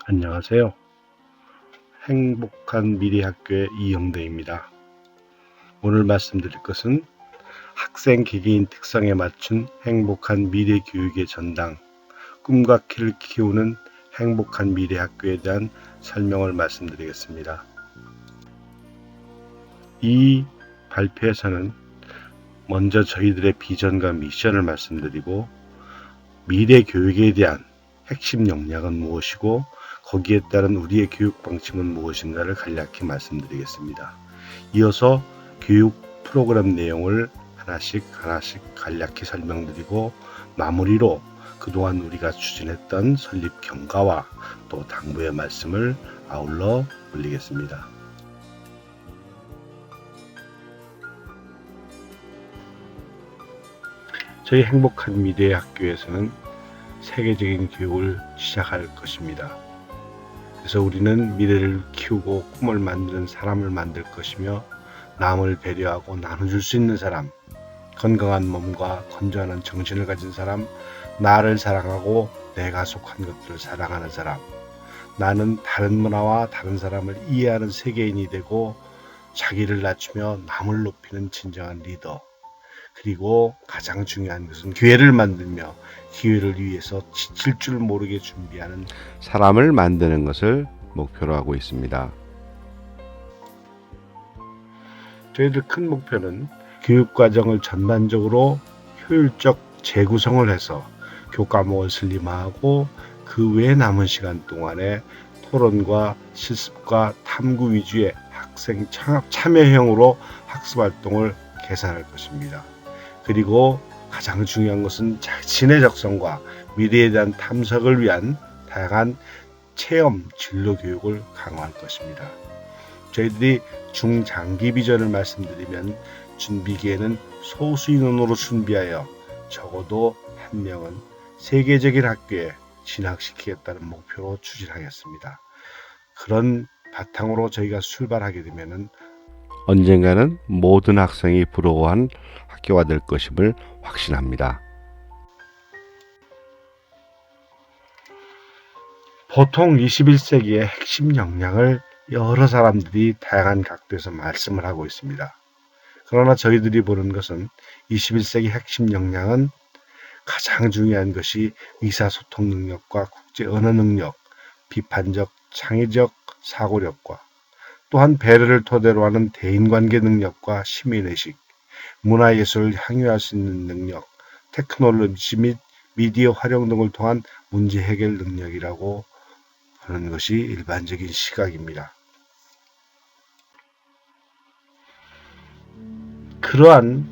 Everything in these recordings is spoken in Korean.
안녕하세요. 행복한 미래학교의 이영대입니다. 오늘 말씀드릴 것은 학생 개개인 특성에 맞춘 행복한 미래 교육의 전당, 꿈과 키를 키우는 행복한 미래학교에 대한 설명을 말씀드리겠습니다. 이 발표에서는 먼저 저희들의 비전과 미션을 말씀드리고, 미래 교육에 대한 핵심 역량은 무엇이고 거기에 따른 우리의 교육 방침은 무엇인가를 간략히 말씀드리겠습니다. 이어서 교육 프로그램 내용을 하나씩 간략히 설명드리고, 마무리로 그동안 우리가 추진했던 설립 경과와 또 당부의 말씀을 아울러 올리겠습니다. 저희 행복한 미래 학교에서는 세계적인 교육을 시작할 것입니다. 그래서 우리는 미래를 키우고 꿈을 만드는 사람을 만들 것이며, 남을 배려하고 나눠줄 수 있는 사람, 건강한 몸과 건조한 정신을 가진 사람, 나를 사랑하고 내가 속한 것들을 사랑하는 사람, 나는 다른 문화와 다른 사람을 이해하는 세계인이 되고 자기를 낮추며 남을 높이는 진정한 리더, 그리고 가장 중요한 것은 기회를 만들며 기회를 위해서 지칠 줄 모르게 준비하는 사람을 만드는 것을 목표로 하고 있습니다. 저희들 큰 목표는 교육과정을 전반적으로 효율적 재구성을 해서 교과목을 슬림화하고, 그 외에 남은 시간 동안에 토론과 실습과 탐구 위주의 학생 참여형으로 학습활동을 개선할 것입니다. 그리고 가장 중요한 것은 자신의 적성과 미래에 대한 탐색을 위한 다양한 체험 진로 교육을 강화할 것입니다. 저희들이 중장기 비전을 말씀드리면, 준비기에는 소수 인원으로 준비하여 적어도 한 명은 세계적인 학교에 진학시키겠다는 목표로 추진하겠습니다. 그런 바탕으로 저희가 출발하게 되면 언젠가는 모든 학생이 부러워한 학교가 될 것임을 확신합니다. 보통 21세기의 핵심 역량을 여러 사람들이 다양한 각도에서 말씀을 하고 있습니다. 그러나 저희들이 보는 것은 21세기 핵심 역량은 가장 중요한 것이 의사소통 능력과 국제 언어 능력, 비판적, 창의적 사고력과 또한 배려를 토대로 하는 대인관계 능력과 시민의식, 문화예술을 향유할 수 있는 능력, 테크놀로지 및 미디어 활용 등을 통한 문제 해결 능력이라고 하는 것이 일반적인 시각입니다. 그러한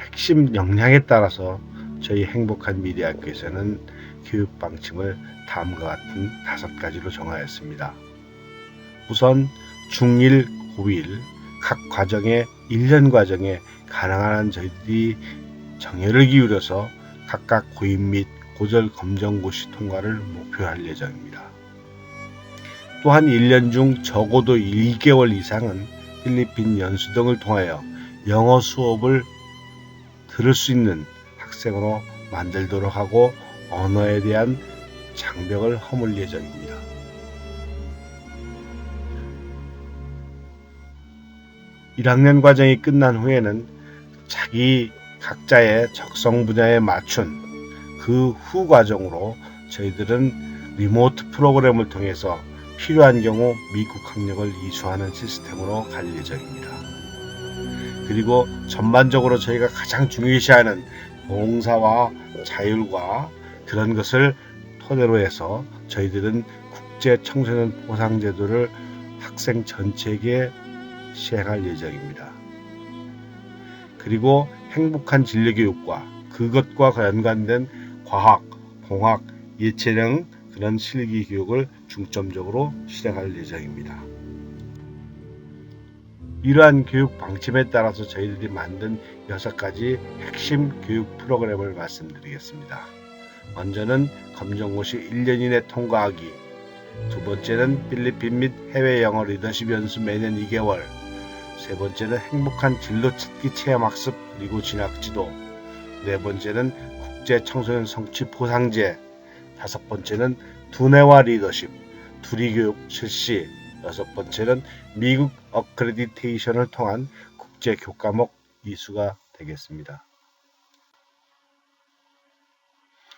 핵심 역량에 따라서 저희 행복한 미래학교에서는 교육 방침을 다음과 같은 5가지로 정하였습니다. 우선 중1, 고1 각 과정에 1년 과정에 가능한 한 저희들이 정열을 기울여서 각각 고임 및 고졸 검정고시 통과를 목표할 예정입니다. 또한 1년 중 적어도 1개월 이상은 필리핀 연수 등을 통하여 영어 수업을 들을 수 있는 학생으로 만들도록 하고, 언어에 대한 장벽을 허물 예정입니다. (1학년) 과정이 끝난 후에는 자기 각자의 적성 분야에 맞춘 그 후 과정으로 저희들은 리모트 프로그램을 통해서 필요한 경우 미국 학력을 이수하는 시스템으로 갈 예정입니다. 그리고 전반적으로 저희가 가장 중요시하는 봉사와 자율과 그런 것을 토대로 해서 저희들은 국제 청소년 보상 제도를 학생 전체에게 시행할 예정입니다. 그리고 행복한 진로교육과 그것과 연관된 과학, 공학, 예체능 그런 실기 교육을 중점적으로 실행할 예정입니다. 이러한 교육 방침에 따라서 저희들이 만든 6가지 핵심 교육 프로그램을 말씀드리겠습니다. 먼저는 검정고시 1년 이내 통과하기, 두 번째는 필리핀 및 해외 영어 리더십 연수 매년 2개월, 세 번째는 행복한 진로 찾기 체험학습 그리고 진학지도, 네 번째는 국제 청소년 성취 보상제, 다섯 번째는 두뇌와 리더십, 두리교육 실시, 여섯 번째는 미국 어크레디테이션을 통한 국제 교과목 이수가 되겠습니다.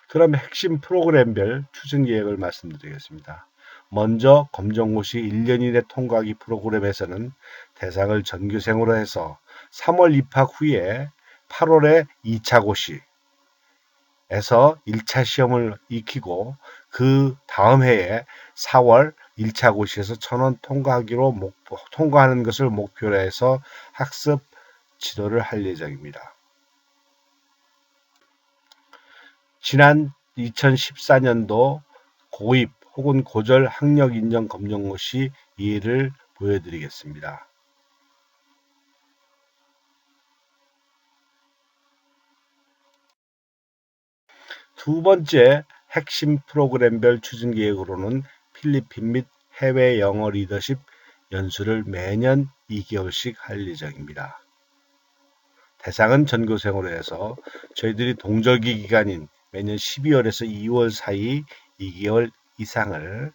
그럼 핵심 프로그램별 추진 계획을 말씀드리겠습니다. 먼저 검정고시 1년 이내 통과하기 프로그램에서는 대상을 전교생으로 해서 3월 입학 후에 8월에 2차 고시에서 1차 시험을 익히고 그 다음 해에 4월 1차 고시에서 1000원 통과하는 것을 목표로 해서 학습 지도를 할 예정입니다. 지난 2014년도 고입 혹은 고졸 학력 인정 검정고시 예를 보여드리겠습니다. 두 번째 핵심 프로그램별 추진 계획으로는 필리핀 및 해외 영어 리더십 연수를 매년 2개월씩 할 예정입니다. 대상은 전교생으로 해서 저희들이 동절기 기간인 매년 12월에서 2월 사이 2개월 이상을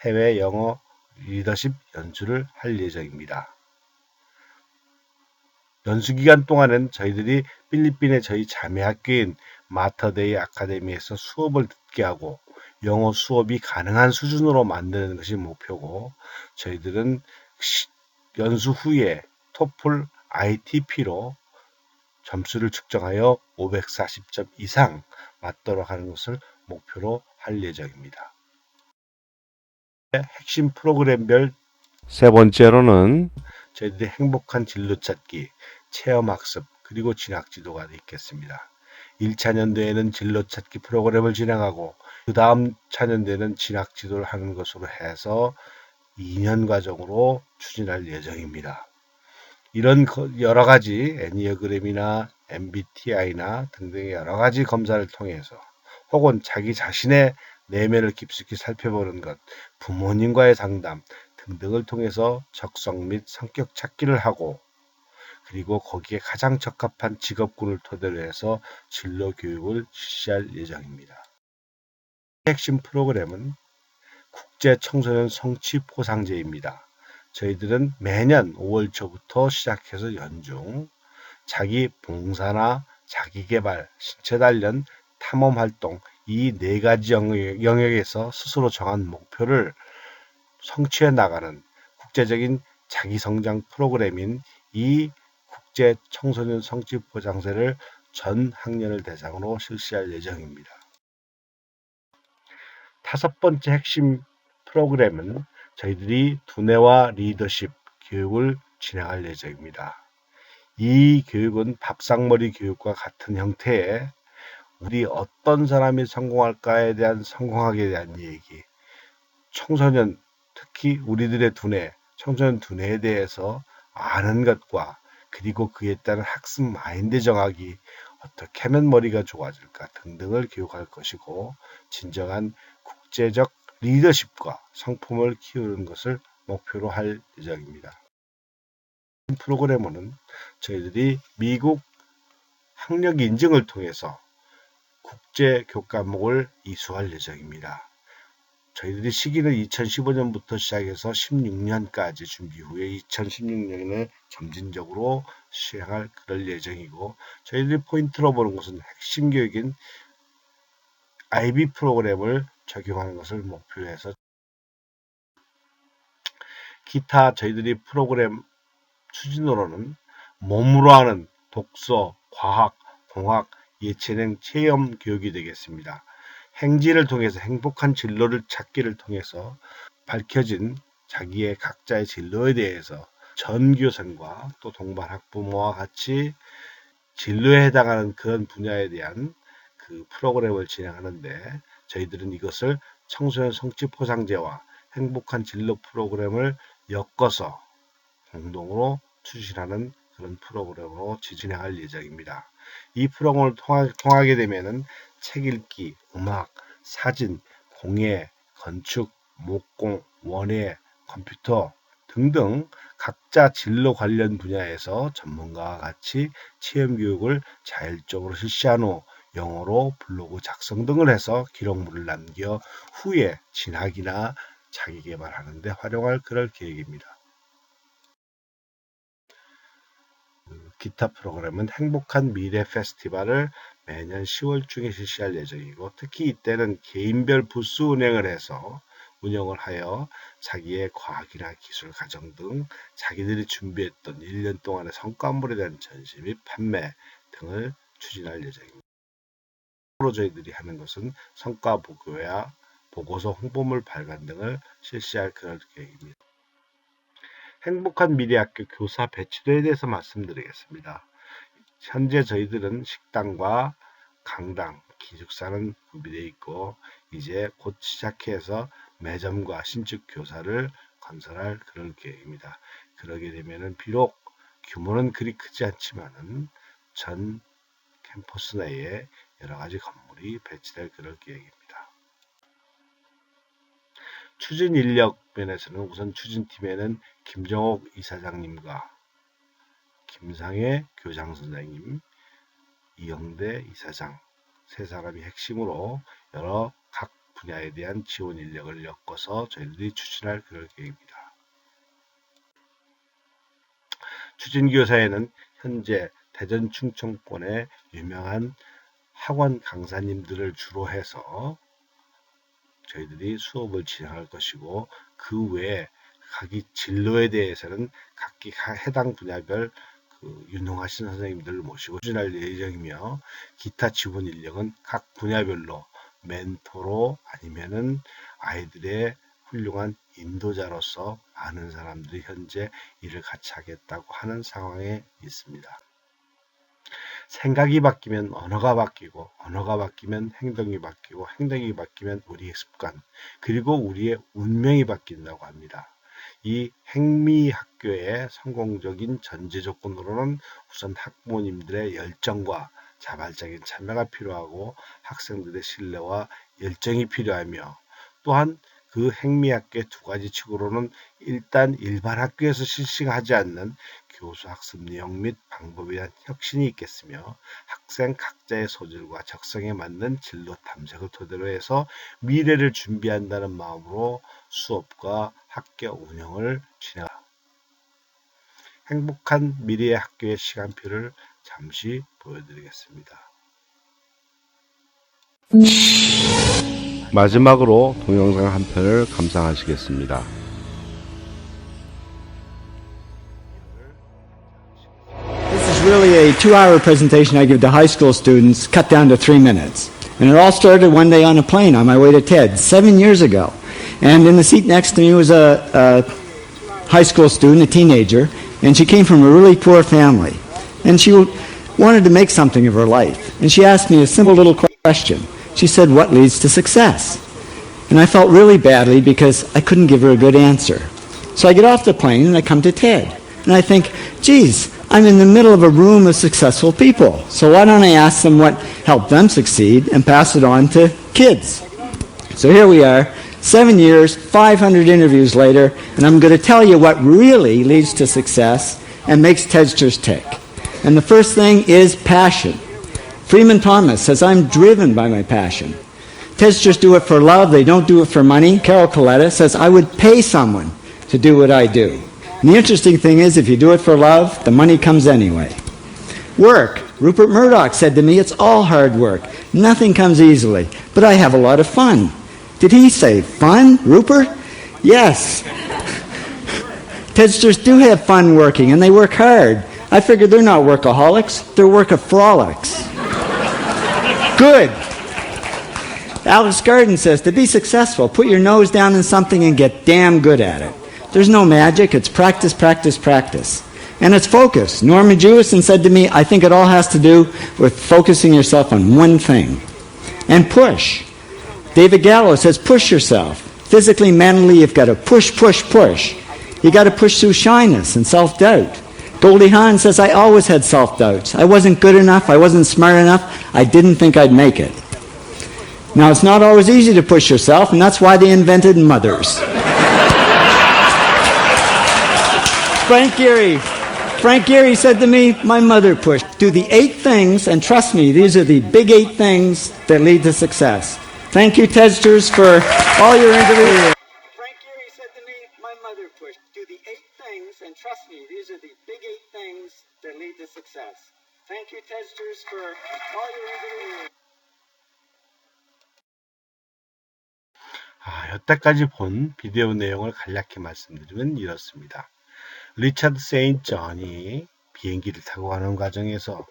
해외 영어 리더십 연수를 할 예정입니다. 연수 기간 동안은 저희들이 필리핀의 저희 자매 학교인 마터데이 아카데미에서 수업을 듣게 하고 영어 수업이 가능한 수준으로 만드는 것이 목표고, 저희들은 연수 후에 토플 ITP로 점수를 측정하여 540점 이상 맞도록 하는 것을 목표로 할 예정입니다. 핵심 프로그램별 세 번째로는 저희들이 행복한 진로 찾기, 체험 학습, 그리고 진학 지도가 있겠습니다. 1차 년도에는 진로 찾기 프로그램을 진행하고 그 다음 차년도에는 진학 지도를 하는 것으로 해서 2년 과정으로 추진할 예정입니다. 이런 여러 가지 애니어그램이나 MBTI나 등등의 여러 가지 검사를 통해서 혹은 자기 자신의 내면을 깊숙이 살펴보는 것, 부모님과의 상담 등등을 통해서 적성 및 성격 찾기를 하고, 그리고 거기에 가장 적합한 직업군을 토대로 해서 진로 교육을 실시할 예정입니다. 핵심 프로그램은 국제 청소년 성취 포상제입니다. 저희들은 매년 5월 초부터 시작해서 연중 자기 봉사나 자기 개발, 신체 단련, 탐험 활동 이 네 가지 영역에서 스스로 정한 목표를 성취해 나가는 국제적인 자기 성장 프로그램인 이 국제 청소년 성취 포상제를 전 학년을 대상으로 실시할 예정입니다. 다섯 번째 핵심 프로그램은 저희들이 두뇌와 리더십 교육을 진행할 예정입니다. 이 교육은 밥상머리 교육과 같은 형태의 우리 어떤 사람이 성공할까에 대한 성공학에 대한 얘기, 청소년 특히 우리들의 두뇌, 청소년 두뇌에 대해서 아는 것과 그리고 그에 따른 학습 마인드 정하기, 어떻게 하면 머리가 좋아질까 등등을 교육할 것이고, 진정한 국제적 리더십과 성품을 키우는 것을 목표로 할 예정입니다. 프로그램은 저희들이 미국 학력 인증을 통해서 국제 교과목을 이수할 예정입니다. 저희들이 시기는 2015년부터 시작해서 16년까지 준비 후에 2016년에 점진적으로 시행할 그럴 예정이고, 저희들이 포인트로 보는 것은 핵심 교육인 IB 프로그램을 적용하는 것을 목표로 해서 기타 저희들이 프로그램 추진으로는 몸으로 하는 독서, 과학, 공학, 예체능, 체험 교육이 되겠습니다. 행지를 통해서 행복한 진로를 찾기를 통해서 밝혀진 자기의 각자의 진로에 대해서 전교생과 또 동반 학부모와 같이 진로에 해당하는 그런 분야에 대한 그 프로그램을 진행하는데, 저희들은 이것을 청소년 성취 포상제와 행복한 진로 프로그램을 엮어서 공동으로 추진하는 그런 프로그램으로 진행할 예정입니다. 이 프로그램을 통하게 되면은 책 읽기, 음악, 사진, 공예, 건축, 목공, 원예, 컴퓨터 등등 각자 진로 관련 분야에서 전문가와 같이 체험 교육을 자율적으로 실시한 후 영어로 블로그 작성 등을 해서 기록물을 남겨 후에 진학이나 자기 개발하는 데 활용할 그럴 계획입니다. 기타 프로그램은 행복한 미래 페스티벌을 매년 10월 중에 실시할 예정이고, 특히 이때는 개인별 부스 운영을 하여 자기의 과학이나 기술, 가정 등 자기들이 준비했던 1년 동안의 성과물에 대한 전시 및 판매 등을 추진할 예정입니다. 앞으로 저희들이 하는 것은 성과 보고야 보고서, 홍보물 발간 등을 실시할 그럴 계획입니다. 행복한 미래학교 교사 배치도에 대해서 말씀드리겠습니다. 현재 저희들은 식당과 강당, 기숙사는 구비되어 있고, 이제 곧 시작해서 매점과 신축 교사를 건설할 그런 계획입니다. 그러게 되면은 비록 규모는 그리 크지 않지만은 전 캠퍼스 내에 여러 가지 건물이 배치될 그런 계획입니다. 추진 인력 면에서는 우선 추진팀에는 김정옥 이사장님과 김상혜 교장 선생님, 이영대 이사장 세 사람이 핵심으로 여러 각 분야에 대한 지원 인력을 엮어서 저희들이 추진할 그럴 계획입니다. 추진교사에는 현재 대전 충청권의 유명한 학원 강사님들을 주로 해서 저희들이 수업을 진행할 것이고, 그 외에 각기 진로에 대해서는 각기 해당 분야별 유능하신 선생님들을 모시고 추진할 예정이며, 기타 지원 인력은 각 분야별로 멘토로 아니면은 아이들의 훌륭한 인도자로서 많은 사람들이 현재 일을 같이 하겠다고 하는 상황에 있습니다. 생각이 바뀌면 언어가 바뀌고, 언어가 바뀌면 행동이 바뀌고, 행동이 바뀌면 우리의 습관, 그리고 우리의 운명이 바뀐다고 합니다. 이 행미학교의 성공적인 전제 조건으로는 우선 학부모님들의 열정과 자발적인 참여가 필요하고, 학생들의 신뢰와 열정이 필요하며, 또한 그 행미학교의 두 가지 측으로는 일단 일반 학교에서 실시하지 않는 교수 학습 내용 및 방법에 대한 혁신이 있겠으며, 학생 각자의 소질과 적성에 맞는 진로 탐색을 토대로 해서 미래를 준비한다는 마음으로 수업과 학교 운영을 진행합니다. 행복한 미래의 학교의 시간표를 잠시 보여드리겠습니다. 마지막으로 동영상 한 편을 감상하시겠습니다. This is really a 2-hour presentation I give to high school students, cut down to 3 minutes. And it all started one day on a plane on my way to TED 7 years ago. And in the seat next to me was a high school student, a teenager, and she came from a really poor family. And she wanted to make something of her life. And she asked me a simple little question. She said, "What leads to success?" And I felt really badly because I couldn't give her a good answer. So I get off the plane and I come to TED. And I think, geez, I'm in the middle of a room of successful people. So why don't I ask them what helped them succeed and pass it on to kids? So here we are, 7 years, 500 interviews later, and I'm going to tell you what really leads to success and makes Tedsters tick. And the first thing is passion. Freeman Thomas says, "I'm driven by my passion." Tedsters do it for love, they don't do it for money. Carol Coletta says, "I would pay someone to do what I do." And the interesting thing is, if you do it for love, the money comes anyway. Work. Rupert Murdoch said to me, "It's all hard work. Nothing comes easily, but I have a lot of fun." Did he say fun, Rupert? Yes. Tedsters do have fun working, and they work hard. I figured they're not workaholics, they're workaholics. Good. Alex Garden says, to be successful, put your nose down in something and get damn good at it. There's no magic, it's practice, practice, practice. And it's focus. Norman Jewison said to me, "I think it all has to do with focusing yourself on one thing." And push. David Gallo says, push yourself. Physically, mentally, you've got to push, push, push. You got to push through shyness and self-doubt. Goldie Hawn says, "I always had self-doubts. I wasn't good enough, I wasn't smart enough, I didn't think I'd make it." Now, it's not always easy to push yourself, and that's why they invented mothers. Frank Gehry said to me, "My mother pushed." Do the 8 things, and trust me, these are the big 8 things that lead to success. Thank you, Tedsters, for all your interviews. my mother pushed. Do the 8 things, and trust me, these are the big 8 things that lead to success. Thank you, Tedsters, for all your ingenuity. 여태까지 본 비디오 내용을 간략히 말씀드리면 이렇습니다. 리차드 세인트 존이 비행기를 타고 가는 과정에서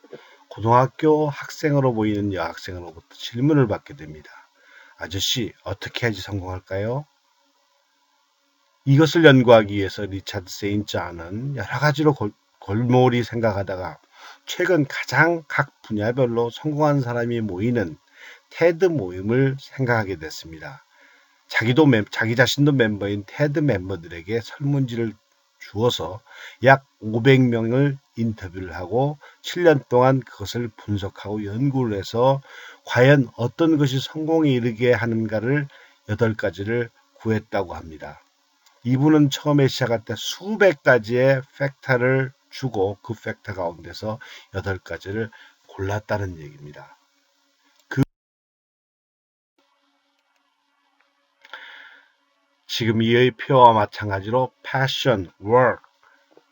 고등학교 학생으로 보이는 여학생으로부터 질문을 받게 됩니다. 아저씨, 어떻게 해야지 성공할까요? 이것을 연구하기 위해서 리차드 세인트 존은 여러 가지로 골몰이 생각하다가 최근 가장 각 분야별로 성공한 사람이 모이는 테드 모임을 생각하게 됐습니다. 자기 자신도 멤버인 테드 멤버들에게 설문지를 주어서 약 500명을 인터뷰를 하고 7년 동안 그것을 분석하고 연구를 해서 과연 어떤 것이 성공에 이르게 하는가를 8가지를 구했다고 합니다. 이분은 처음에 시작할 때 수백 가지의 팩터를 주고 그 팩터 가운데서 8가지를 골랐다는 얘기입니다. 지금 이의 표와 마찬가지로 passion, work,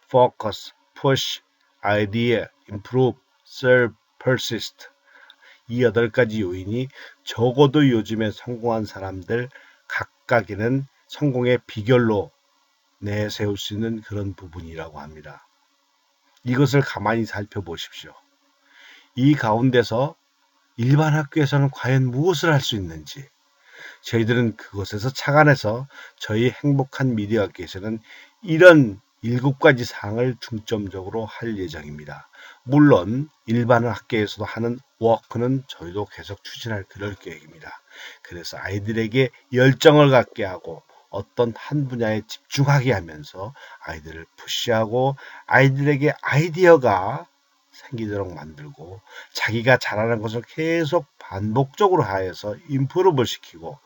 focus, push, idea, improve, serve, persist 이 8가지 요인이 적어도 요즘에 성공한 사람들 각각에는 성공의 비결로 내세울 수 있는 그런 부분이라고 합니다. 이것을 가만히 살펴보십시오. 이 가운데서 일반 학교에서는 과연 무엇을 할 수 있는지 저희들은 그것에서 착안해서 저희 행복한 미디어 학교에서는 이런 7가지 사항을 중점적으로 할 예정입니다. 물론 일반 학교에서도 하는 워크는 저희도 계속 추진할 그럴 계획입니다. 그래서 아이들에게 열정을 갖게 하고 어떤 한 분야에 집중하게 하면서 아이들을 푸시하고 아이들에게 아이디어가 생기도록 만들고 자기가 잘하는 것을 계속 반복적으로 하여서 임프루브를 시키고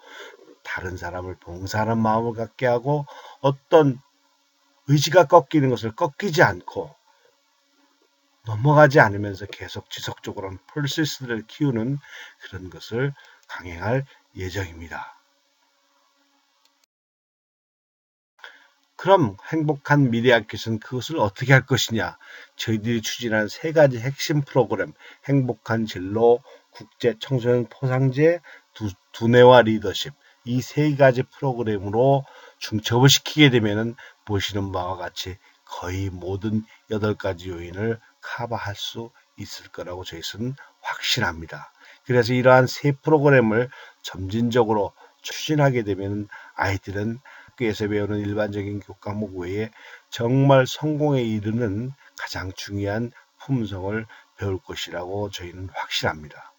다른 사람을 봉사하는 마음을 갖게 하고 어떤 의지가 꺾이는 것을 꺾이지 않고 넘어가지 않으면서 계속 지속적으로 퍼시스트를 키우는 그런 것을 강행할 예정입니다. 그럼 행복한 미래학교에서는 그것을 어떻게 할 것이냐? 저희들이 추진한 3가지 핵심 프로그램, 행복한 진로, 국제 청소년 포상제, 두뇌와 리더십 이 3가지 프로그램으로 중첩을 시키게 되면 보시는 바와 같이 거의 모든 8가지 요인을 커버할 수 있을 거라고 저희는 확신합니다. 그래서 이러한 3 프로그램을 점진적으로 추진하게 되면 아이들은 학교에서 배우는 일반적인 교과목 외에 정말 성공에 이르는 가장 중요한 품성을 배울 것이라고 저희는 확신합니다.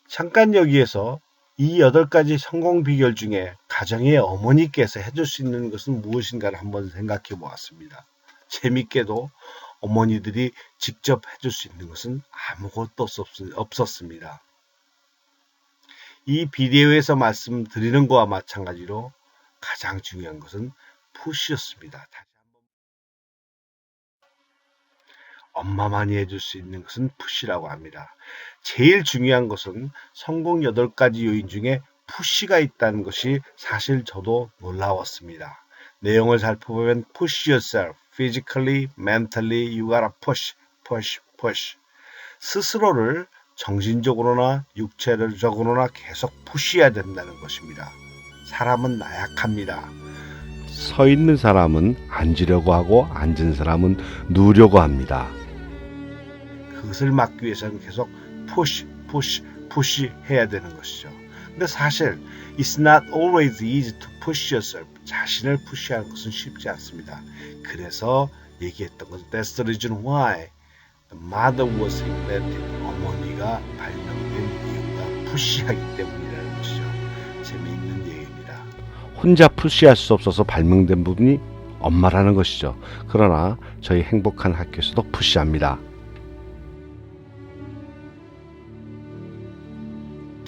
잠깐 여기에서 이 8가지 성공 비결 중에 가정의 어머니께서 해줄 수 있는 것은 무엇인가를 한번 생각해 보았습니다. 재밌게도 어머니들이 직접 해줄 수 있는 것은 아무것도 없었습니다. 이 비디오에서 말씀드리는 것과 마찬가지로 가장 중요한 것은 푸시였습니다. 엄마만이 해줄 수 있는 것은 푸시라고 합니다. 제일 중요한 것은 성공 8가지 요인 중에 푸시가 있다는 것이 사실 저도 놀라웠습니다. 내용을 살펴보면 push yourself, physically, mentally, you gotta push, push, push. 스스로를 정신적으로나 육체적으로나 계속 푸시해야 된다는 것입니다. 사람은 나약합니다. 서 있는 사람은 앉으려고 하고 앉은 사람은 누우려고 합니다. 그것을 막기 위해서는 계속 푸시 해야 되는 것이죠. 근데 사실 it's not always easy to push yourself. 자신을 푸시하는 것은 쉽지 않습니다. 그래서 얘기했던 것은 that's the reason why the mother was invented. 어머니가 발명된 이유가 푸시하기 때문이라는 것이죠. 재미있는 얘기입니다. 혼자 푸시할 수 없어서 발명된 부분이 엄마라는 것이죠. 그러나 저희 행복한 학교에서도 푸시합니다.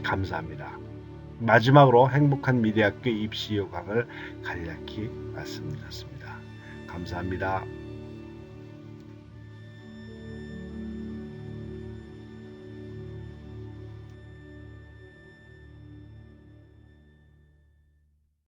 감사합니다. 마지막으로 행복한 미래학교 입시 요강을 간략히 말씀드렸습니다. 감사합니다.